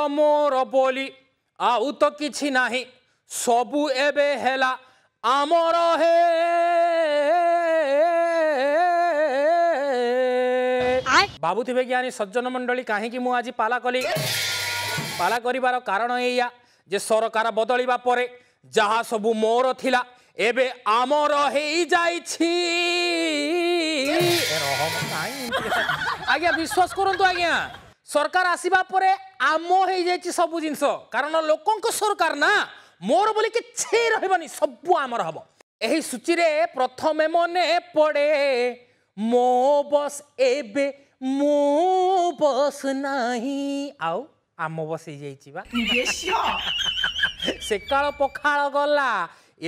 मोर बोली आउ तो किछि नाही सबु एबे हेला आमर हे बाबू थे ज्ञानी सज्जन मंडली कहीं मु आज पाला कली पाला करिवार कारण एया जे सरकार बदलिबा परे जहा सबु मोर थिला एबे आमर हे जाइछि आज्ञा विश्वास करंतु आज्ञा सरकार आसीबा परे आमो हे जाइछि सब जिंस कारण लोकंक सरकार ना मोर बोली किछि रहबनी सब आमर हबो एही सूची रे प्रथमे मने पड़े मो बस एबे मो बस नाही आउ आम बस हे जाइछि बा से काल पखाळ गला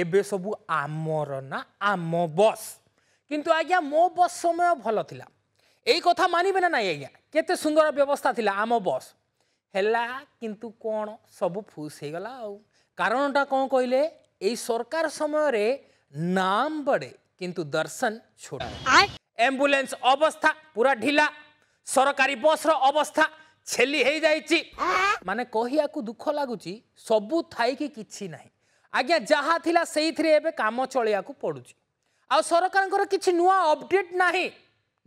एबे सबु आमर ना आम बस किंतु आज्ञा मो बस समय भल थिला एई कथा मानिबे ना नाही आज्ञा केते सुंदर व्यवस्था थिला आम बस हेला किंतु कोन सब फुस हे गला आउ कारणटा कोन कइले एई सरकार समय रे नाम बड़े किंतु दर्शन छोटा एम्बुलेंस अवस्था पूरा ढिला सरकारी बस रो अवस्था छेली हे जाइछि माने कहिया को दुख लागुची सबु थाई कि किछि नाही आज्ञा जहा थिला सेइथरे एबे काम चलिया को पडुची आ सरकारंकर किछि नुवा अपडेट नाही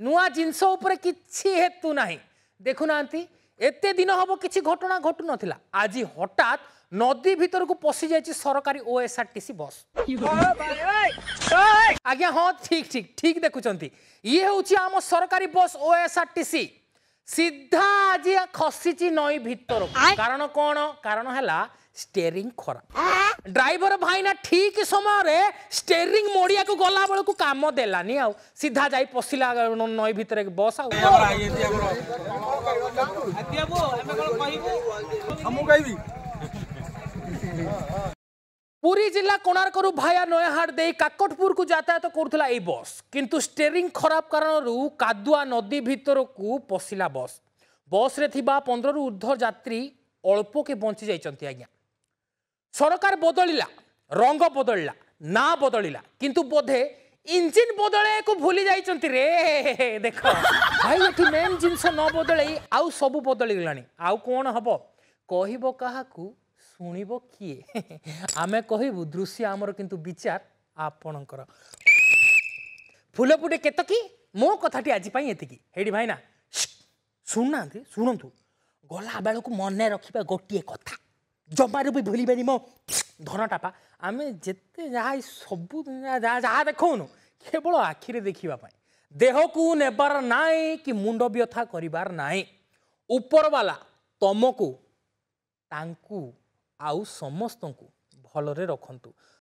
नुआ जिंस ऊपर किछि हेतु नाही देखु नांती एते दिन हबो किछि घटना घटु नथिला आज हठात नदी भीतर को पसी जाइछि सरकारी ओएसआरटीसी बस आज्ञा हाँ ठीक ठीक ठीक देखुचंती ये होची आम सरकारी बस ओएसआरटीसी सीधा आज खसीची नई भीतर कारण कौन कारण है स्टेरिंग खराब ड्राइवर भाईना ठीक समय रे स्टेरिंग मोड़िया को गला बेल को काम देलानी आ सीधा जाई पसिला नई भीतर बस पुरी जिला कोणार्करू भाया नयाहाट दे काकटपुर को यातायात करुला ए बस किंतु स्टेरिंग खराब कारण कादुआ नदी भीतर को पशिला बस बस रे थिबा 15 रु ऊर्ध्व यात्री अल्प के बंची जाइछंती आज्ञा सरकार बदलिला रंग बदलिला ना बदलिला किंतु बोधे इंजिन बदले को भूली जाइछंती रे देख भाई एठी मेन जिंस न बदले आउ सब बदली गलानी आउ कोन हबो कहिबो काहाकू शुणिबो किए आमे कहिबु दृश्य आमर किंतु विचार आपणकर फुलपुटे केतकी मो कथाटी आज पाई एतिकी हेडी भाईना शुणना शुणंतु गला बेल को मन रखिबा गोटिए कथा जमारू भी भूल बेनी मो धन टापा आमे जेते जहा सब जहा देखौनु केवल आखिरे देखिबा पाई देह को नेबार नाई कि मुंड व्यथा करिबार नाई ऊपर वाला तुमको तांकू आउ समस्त को भलरे रखंतु